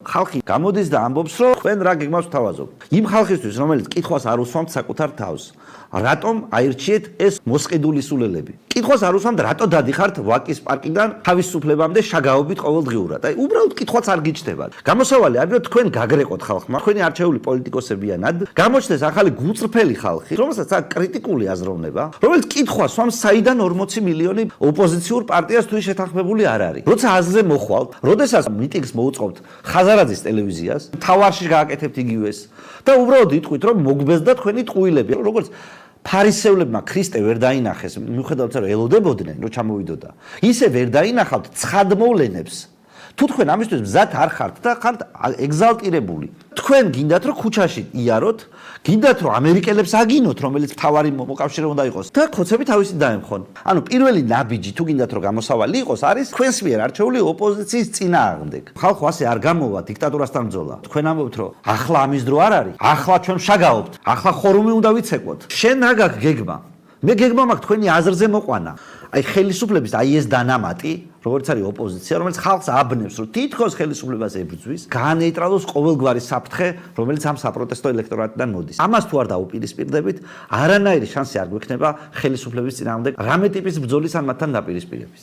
ხალხი გამოდის და ამბობს, რომ თქვენ რა გეგმავს თავაზობ. იმ ხალხისთვის, რომელიც კითხვას არ უსვამთ საკუთარ თავს, რატომ აირჩიეთ ეს მოსყიდული სულელები? კითხვას არ უსვამთ, რატო დადიხართ ვაკის პარკიდან თავისუფლებამდე შაგაობით ყოველდღიურად? აი, უბრალოდ კითხვაც არ გიჩნდებათ. გამოსავალი არ გქონდათ თქვენ გაგრეკოთ ხალხმა, თქვენი არჩეული პოლიტიკოსებიანად, გამოჩნდეს ახალი გულწრფელი ხალხი, რომელსაც აქვს კრიტიკული აზროვნება, რომელიც კითხვას სვამს, საიდან 40 მილიონი ოპოზიციურ პარტიას თუ შეთანხმებული არ არის. როცა აზრზე მოხვალთ, როდესაც მიტინგს მოუწყობთ ხაზარაძის ტელევიზიას, თავარში გააკეთებთ იგივეს და უბრალოდ იტყვით, რომ მოგბეზდა თქვენი ტყუილები, როგორც ფარისევლებმა ქრისტე ვერ დაინახეს, მიუხედავად იმისა, რომ ელოდებოდნენ, რომ ჩამოვიდოდა. ისე ვერ დაინახავთ ცხადმოვლენებს. თუ თქვენ ამისთვის მზად არ ხართ და ხართ ეგზალტირებული. თქვენ გინდათ რომ ქუჩაში იაროთ, გინდათ რომ ამერიკელებს აგინოთ, რომელიც თავარი მოკავშირე უნდა იყოს და ხოცები თავისი დაემხონ. ანუ პირველი ნაბიჯი თუ გინდათ რომ გამოსავალი იყოს, არის თქვენს მიერ არჩეული ოპოზიციის წინააღმდეგ. ხალხო ასე არ გამოვა დიქტატურასთან ბრძოლა. თქვენ ამბობთ რომ ახლა ამის დრო არ არის, ახლა ჩვენ შაგაობთ, ახლა ხორუმი უნდა ვიცეკვოთ. შენ რა გაქვს გეგმა? მე გეგმა მაქვს თქვენი აზრზე მოყვანა. აი ხელისუფლების აი ეს დანამატი, როგორც არის ოპოზიცია, რომელიც ხალხს აბნევს, რომ თითქოს ხელისუფლებას ებრძვის, გაანეიტრალოს ყოველგვარი საფრთხე, რომელიც ამ საპროტესტო ელექტორატიდან მოდის. ამას თუ არ დაუპირისპირდებით, არანაირი შანსი არ გვექნება ხელისუფლების წინააღმდეგ რამე ტიპის ბრძოლის ან მათთან დაპირისპირების.